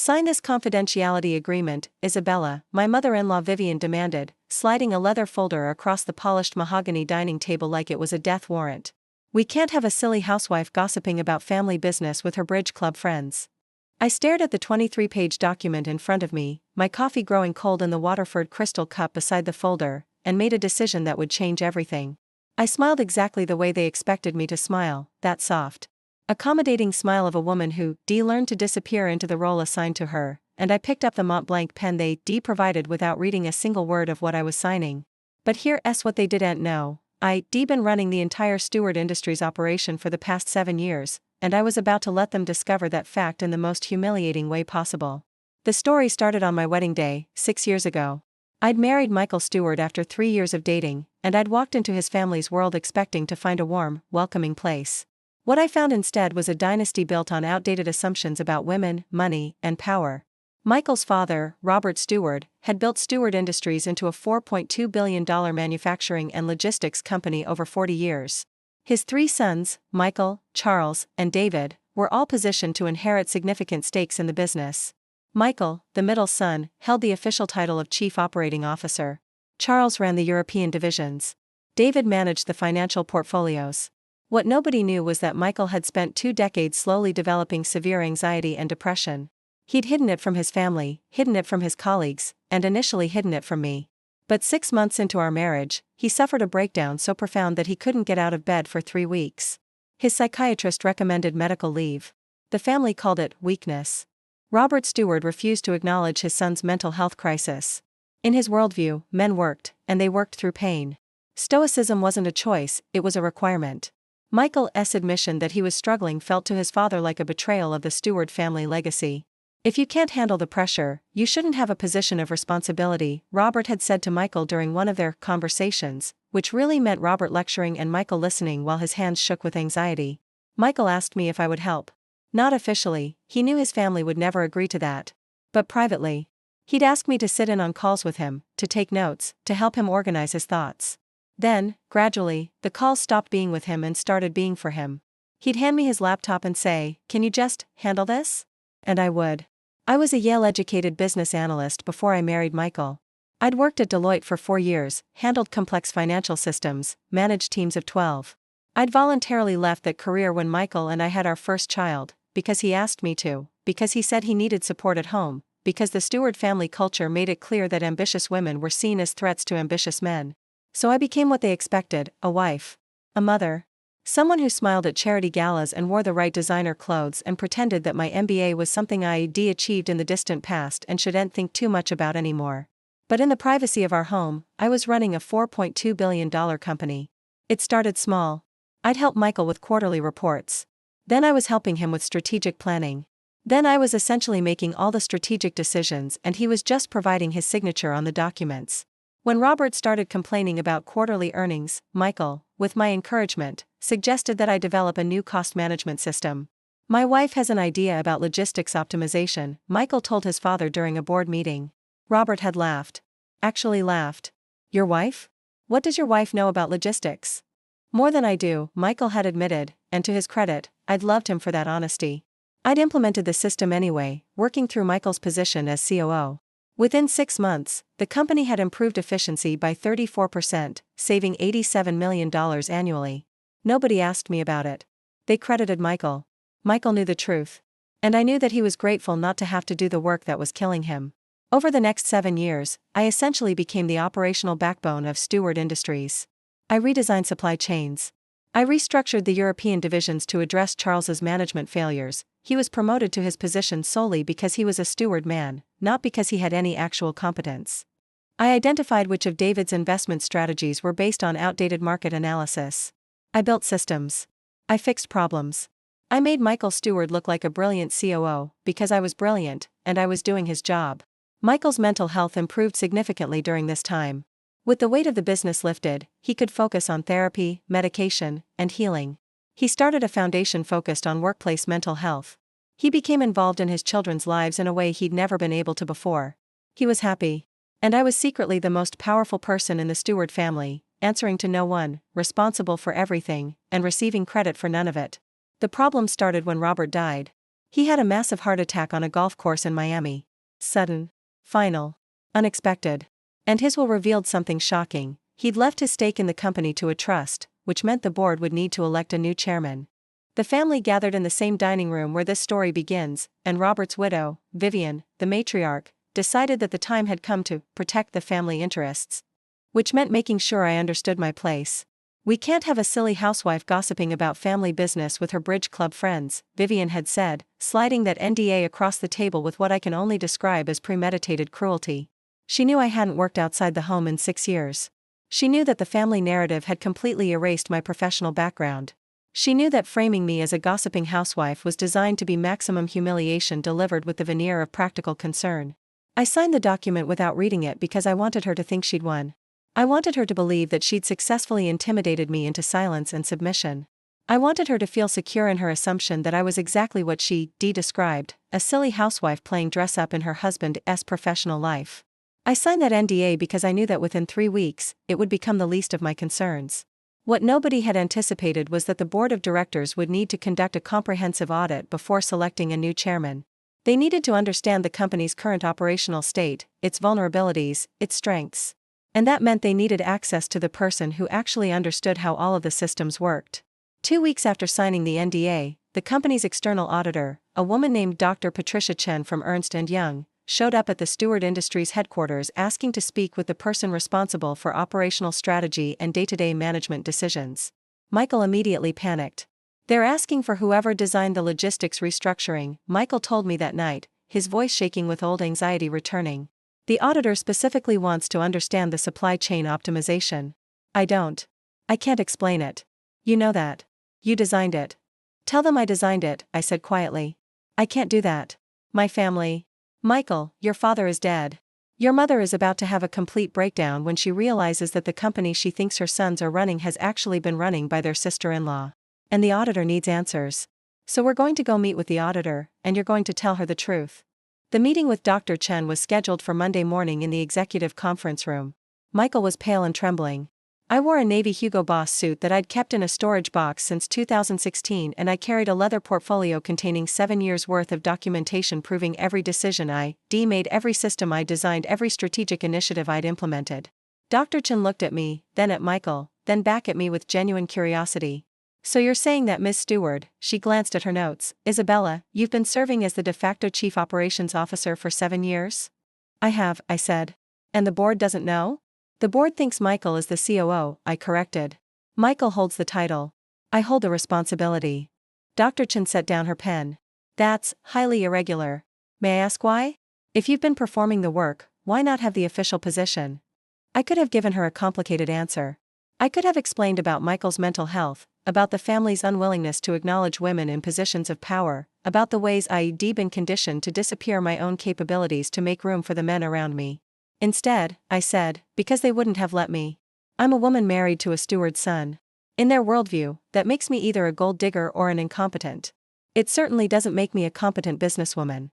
"Sign this confidentiality agreement, Isabella," my mother-in-law Vivian demanded, sliding a leather folder across the polished mahogany dining table like it was a death warrant. "We can't have a silly housewife gossiping about family business with her bridge club friends." I stared at the 23-page document in front of me, my coffee growing cold in the Waterford crystal cup beside the folder, and made a decision that would change everything. I smiled exactly the way they expected me to smile, that soft, accommodating smile of a woman who learned to disappear into the role assigned to her, and I picked up the Mont Blanc pen they provided without reading a single word of what I was signing. But here's what they didn't know. I'd been running the entire Stewart Industries operation for the past 7 years, and I was about to let them discover that fact in the most humiliating way possible. The story started on my wedding day, 6 years ago. I'd married Michael Stewart after 3 years of dating, and I'd walked into his family's world expecting to find a warm, welcoming place. What I found instead was a dynasty built on outdated assumptions about women, money, and power. Michael's father, Robert Stewart, had built Stewart Industries into a $4.2 billion manufacturing and logistics company over 40 years. His 3 sons, Michael, Charles, and David, were all positioned to inherit significant stakes in the business. Michael, the middle son, held the official title of Chief Operating Officer. Charles ran the European divisions. David managed the financial portfolios. What nobody knew was that Michael had spent 2 decades slowly developing severe anxiety and depression. He'd hidden it from his family, hidden it from his colleagues, and initially hidden it from me. But 6 months into our marriage, he suffered a breakdown so profound that he couldn't get out of bed for 3 weeks. His psychiatrist recommended medical leave. The family called it weakness. Robert Stewart refused to acknowledge his son's mental health crisis. In his worldview, men worked, and they worked through pain. Stoicism wasn't a choice, it was a requirement. Michael's admission that he was struggling felt to his father like a betrayal of the Stewart family legacy. "If you can't handle the pressure, you shouldn't have a position of responsibility," Robert had said to Michael during one of their conversations, which really meant Robert lecturing and Michael listening while his hands shook with anxiety. Michael asked me if I would help. Not officially, he knew his family would never agree to that. But privately. He'd ask me to sit in on calls with him, to take notes, to help him organize his thoughts. Then, gradually, the calls stopped being with him and started being for him. He'd hand me his laptop and say, "Can you just handle this?" And I would. I was a Yale-educated business analyst before I married Michael. I'd worked at Deloitte for 4 years, handled complex financial systems, managed teams of 12. I'd voluntarily left that career when Michael and I had our first child, because he asked me to, because he said he needed support at home, because the Stewart family culture made it clear that ambitious women were seen as threats to ambitious men. So I became what they expected, a wife. A mother. Someone who smiled at charity galas and wore the right designer clothes and pretended that my MBA was something I'd achieved in the distant past and shouldn't think too much about anymore. But in the privacy of our home, I was running a $4.2 billion company. It started small. I'd help Michael with quarterly reports. Then I was helping him with strategic planning. Then I was essentially making all the strategic decisions and he was just providing his signature on the documents. When Robert started complaining about quarterly earnings, Michael, with my encouragement, suggested that I develop a new cost management system. "My wife has an idea about logistics optimization," Michael told his father during a board meeting. Robert had laughed. Actually laughed. "Your wife? What does your wife know about logistics?" "More than I do," Michael had admitted, and to his credit, I'd loved him for that honesty. I'd implemented the system anyway, working through Michael's position as COO. Within 6 months, the company had improved efficiency by 34%, saving $87 million annually. Nobody asked me about it. They credited Michael. Michael knew the truth. And I knew that he was grateful not to have to do the work that was killing him. Over the next 7 years, I essentially became the operational backbone of Stewart Industries. I redesigned supply chains. I restructured the European divisions to address Charles's management failures. He was promoted to his position solely because he was a Stewart man, not because he had any actual competence. I identified which of David's investment strategies were based on outdated market analysis. I built systems. I fixed problems. I made Michael Stewart look like a brilliant COO, because I was brilliant, and I was doing his job. Michael's mental health improved significantly during this time. With the weight of the business lifted, he could focus on therapy, medication, and healing. He started a foundation focused on workplace mental health. He became involved in his children's lives in a way he'd never been able to before. He was happy. And I was secretly the most powerful person in the Stewart family, answering to no one, responsible for everything, and receiving credit for none of it. The problem started when Robert died. He had a massive heart attack on a golf course in Miami. Sudden. Final. Unexpected. And his will revealed something shocking. He'd left his stake in the company to a trust, which meant the board would need to elect a new chairman. The family gathered in the same dining room where this story begins, and Robert's widow, Vivian, the matriarch, decided that the time had come to protect the family interests. Which meant making sure I understood my place. "We can't have a silly housewife gossiping about family business with her bridge club friends," Vivian had said, sliding that NDA across the table with what I can only describe as premeditated cruelty. She knew I hadn't worked outside the home in 6 years. She knew that the family narrative had completely erased my professional background. She knew that framing me as a gossiping housewife was designed to be maximum humiliation delivered with the veneer of practical concern. I signed the document without reading it because I wanted her to think she'd won. I wanted her to believe that she'd successfully intimidated me into silence and submission. I wanted her to feel secure in her assumption that I was exactly what she described, a silly housewife playing dress-up in her husband's professional life. I signed that NDA because I knew that within 3 weeks, it would become the least of my concerns. What nobody had anticipated was that the board of directors would need to conduct a comprehensive audit before selecting a new chairman. They needed to understand the company's current operational state, its vulnerabilities, its strengths. And that meant they needed access to the person who actually understood how all of the systems worked. 2 weeks after signing the NDA, the company's external auditor, a woman named Dr. Patricia Chen from Ernst & Young, showed up at the Stewart Industries headquarters asking to speak with the person responsible for operational strategy and day-to-day management decisions. Michael immediately panicked. "They're asking for whoever designed the logistics restructuring," Michael told me that night, his voice shaking with old anxiety returning. "The auditor specifically wants to understand the supply chain optimization." "I don't. I can't explain it. You know that. You designed it." "Tell them I designed it," I said quietly. "I can't do that. My family." "Michael, your father is dead. Your mother is about to have a complete breakdown when she realizes that the company she thinks her sons are running has actually been running by their sister-in-law. And the auditor needs answers. So we're going to go meet with the auditor, and you're going to tell her the truth." The meeting with Dr. Chen was scheduled for Monday morning in the executive conference room. Michael was pale and trembling. I wore a navy Hugo Boss suit that I'd kept in a storage box since 2016, and I carried a leather portfolio containing 7 years' worth of documentation proving every decision I made, every system I designed, every strategic initiative I'd implemented. Dr. Chen looked at me, then at Michael, then back at me with genuine curiosity. "So you're saying that Ms. Stewart," she glanced at her notes, "Isabella, you've been serving as the de facto chief operations officer for 7 years?" "I have," I said. "And the board doesn't know?" "The board thinks Michael is the COO," I corrected. "Michael holds the title. I hold the responsibility." Dr. Chen set down her pen. "That's highly irregular. May I ask why? If you've been performing the work, why not have the official position?" I could have given her a complicated answer. I could have explained about Michael's mental health, about the family's unwillingness to acknowledge women in positions of power, about the ways I'd been conditioned to disappear my own capabilities to make room for the men around me. Instead, I said, because they wouldn't have let me. I'm a woman married to a steward's son. In their worldview, that makes me either a gold digger or an incompetent. It certainly doesn't make me a competent businesswoman.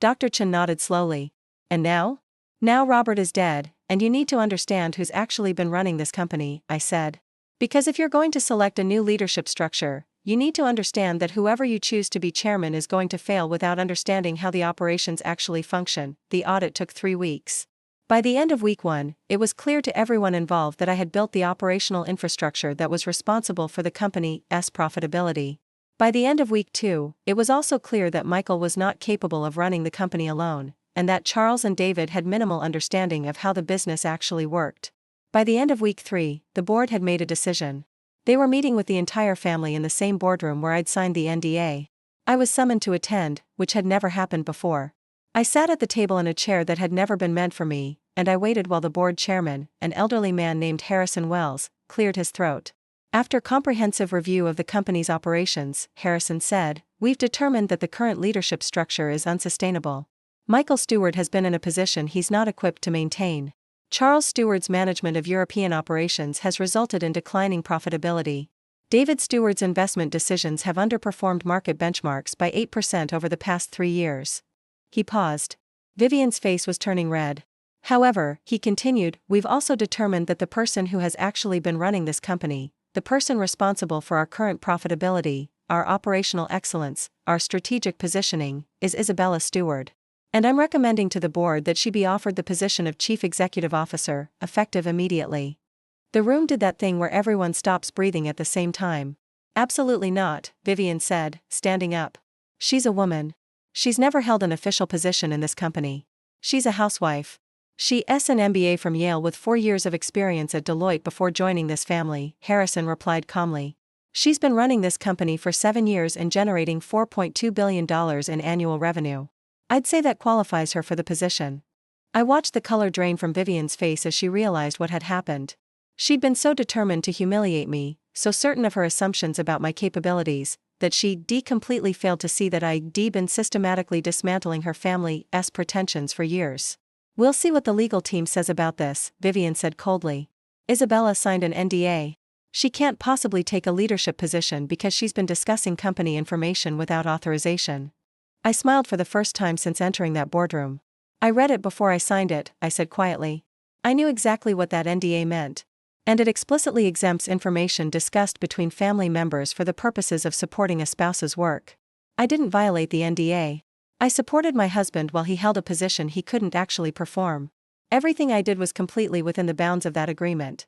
Dr. Chen nodded slowly. "And now?" "Now Robert is dead, and you need to understand who's actually been running this company," I said. "Because if you're going to select a new leadership structure, you need to understand that whoever you choose to be chairman is going to fail without understanding how the operations actually function." The audit took 3 weeks. By the end of week 1, it was clear to everyone involved that I had built the operational infrastructure that was responsible for the company's profitability. By the end of week 2, it was also clear that Michael was not capable of running the company alone, and that Charles and David had minimal understanding of how the business actually worked. By the end of week 3, the board had made a decision. They were meeting with the entire family in the same boardroom where I'd signed the NDA. I was summoned to attend, which had never happened before. I sat at the table in a chair that had never been meant for me, and I waited while the board chairman, an elderly man named Harrison Wells, cleared his throat. After comprehensive review of the company's operations, Harrison said, "We've determined that the current leadership structure is unsustainable. Michael Stewart has been in a position he's not equipped to maintain. Charles Stewart's management of European operations has resulted in declining profitability. David Stewart's investment decisions have underperformed market benchmarks by 8% over the past 3 years." He paused. Vivian's face was turning red. "However," he continued, "we've also determined that the person who has actually been running this company, the person responsible for our current profitability, our operational excellence, our strategic positioning, is Isabella Stewart. And I'm recommending to the board that she be offered the position of Chief Executive Officer, effective immediately." The room did that thing where everyone stops breathing at the same time. "Absolutely not," Vivian said, standing up. "She's a woman. She's never held an official position in this company. She's a housewife. She's an MBA from Yale with 4 years of experience at Deloitte before joining this family," Harrison replied calmly. "She's been running this company for 7 years and generating $4.2 billion in annual revenue. I'd say that qualifies her for the position." I watched the color drain from Vivian's face as she realized what had happened. She'd been so determined to humiliate me, so certain of her assumptions about my capabilities, that she'd completely failed to see that I'd been systematically dismantling her family's pretensions for years. "We'll see what the legal team says about this," Vivian said coldly. "Isabella signed an NDA. She can't possibly take a leadership position because she's been discussing company information without authorization." I smiled for the first time since entering that boardroom. "I read it before I signed it," I said quietly. I knew exactly what that NDA meant. And it explicitly exempts information discussed between family members for the purposes of supporting a spouse's work. I didn't violate the NDA. I supported my husband while he held a position he couldn't actually perform. Everything I did was completely within the bounds of that agreement.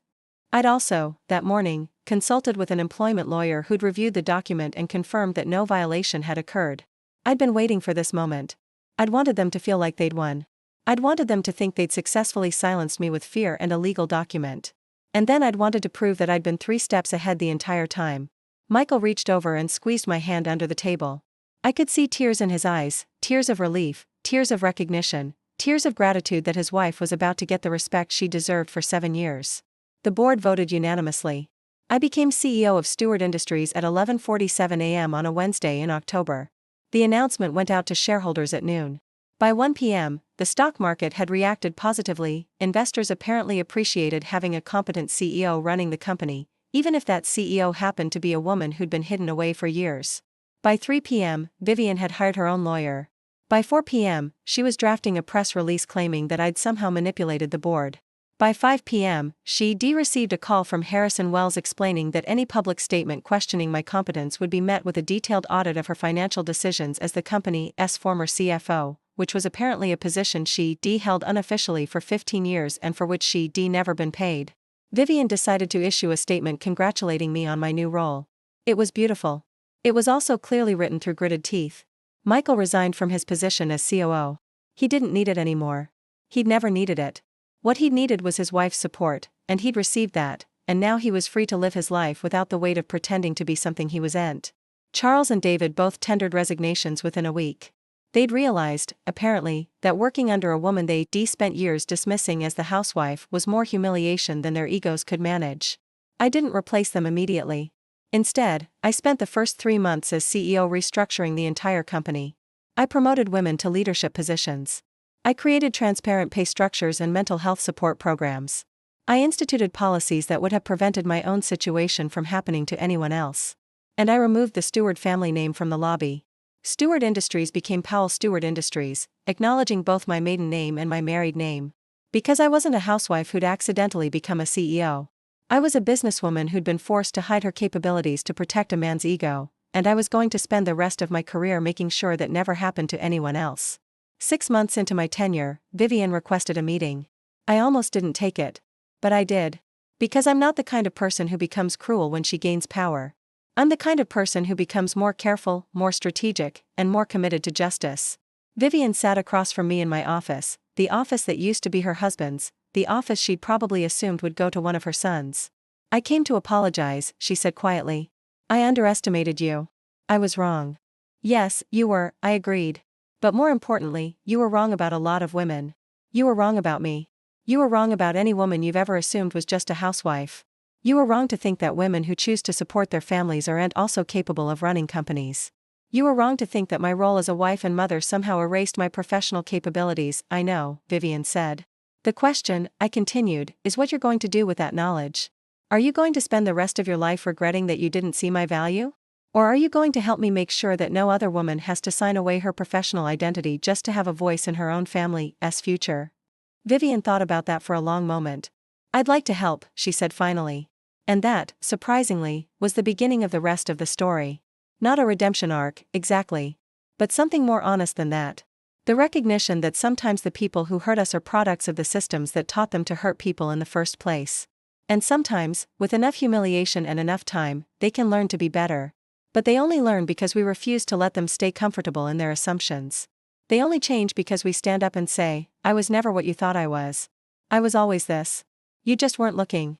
I'd also, that morning, consulted with an employment lawyer who'd reviewed the document and confirmed that no violation had occurred. I'd been waiting for this moment. I'd wanted them to feel like they'd won. I'd wanted them to think they'd successfully silenced me with fear and a legal document. And then I'd wanted to prove that I'd been 3 steps ahead the entire time. Michael reached over and squeezed my hand under the table. I could see tears in his eyes, tears of relief, tears of recognition, tears of gratitude that his wife was about to get the respect she deserved for 7 years. The board voted unanimously. I became CEO of Stewart Industries at 11:47 a.m. on a Wednesday in October. The announcement went out to shareholders at noon. By 1 p.m., the stock market had reacted positively. Investors apparently appreciated having a competent CEO running the company, even if that CEO happened to be a woman who'd been hidden away for years. By 3 p.m., Vivian had hired her own lawyer. By 4 p.m., she was drafting a press release claiming that I'd somehow manipulated the board. By 5 p.m., she received a call from Harrison Wells explaining that any public statement questioning my competence would be met with a detailed audit of her financial decisions as the company's former CFO, which was apparently a position she held unofficially for 15 years and for which she never been paid. Vivian decided to issue a statement congratulating me on my new role. It was beautiful. It was also clearly written through gritted teeth. Michael resigned from his position as COO. He didn't need it anymore. He'd never needed it. What he'd needed was his wife's support, and he'd received that, and now he was free to live his life without the weight of pretending to be something he wasn't. Charles and David both tendered resignations within a week. They'd realized, apparently, that working under a woman they spent years dismissing as the housewife was more humiliation than their egos could manage. I didn't replace them immediately. Instead, I spent the first 3 months as CEO restructuring the entire company. I promoted women to leadership positions. I created transparent pay structures and mental health support programs. I instituted policies that would have prevented my own situation from happening to anyone else. And I removed the Stewart family name from the lobby. Stewart Industries became Powell Stewart Industries, acknowledging both my maiden name and my married name. Because I wasn't a housewife who'd accidentally become a CEO. I was a businesswoman who'd been forced to hide her capabilities to protect a man's ego, and I was going to spend the rest of my career making sure that never happened to anyone else. 6 months into my tenure, Vivian requested a meeting. I almost didn't take it. But I did. Because I'm not the kind of person who becomes cruel when she gains power. I'm the kind of person who becomes more careful, more strategic, and more committed to justice. Vivian sat across from me in my office, the office that used to be her husband's, the office she'd probably assumed would go to one of her sons. "I came to apologize," she said quietly. "I underestimated you. I was wrong." "Yes, you were," I agreed. "But more importantly, you were wrong about a lot of women. You were wrong about me. You were wrong about any woman you've ever assumed was just a housewife. You were wrong to think that women who choose to support their families aren't also capable of running companies. You were wrong to think that my role as a wife and mother somehow erased my professional capabilities." "I know," Vivian said. "The question," I continued, "is what you're going to do with that knowledge. Are you going to spend the rest of your life regretting that you didn't see my value? Or are you going to help me make sure that no other woman has to sign away her professional identity just to have a voice in her own family's future?" Vivian thought about that for a long moment. "I'd like to help," she said finally. And that, surprisingly, was the beginning of the rest of the story. Not a redemption arc, exactly. But something more honest than that. The recognition that sometimes the people who hurt us are products of the systems that taught them to hurt people in the first place. And sometimes, with enough humiliation and enough time, they can learn to be better. But they only learn because we refuse to let them stay comfortable in their assumptions. They only change because we stand up and say, I was never what you thought I was. I was always this. You just weren't looking.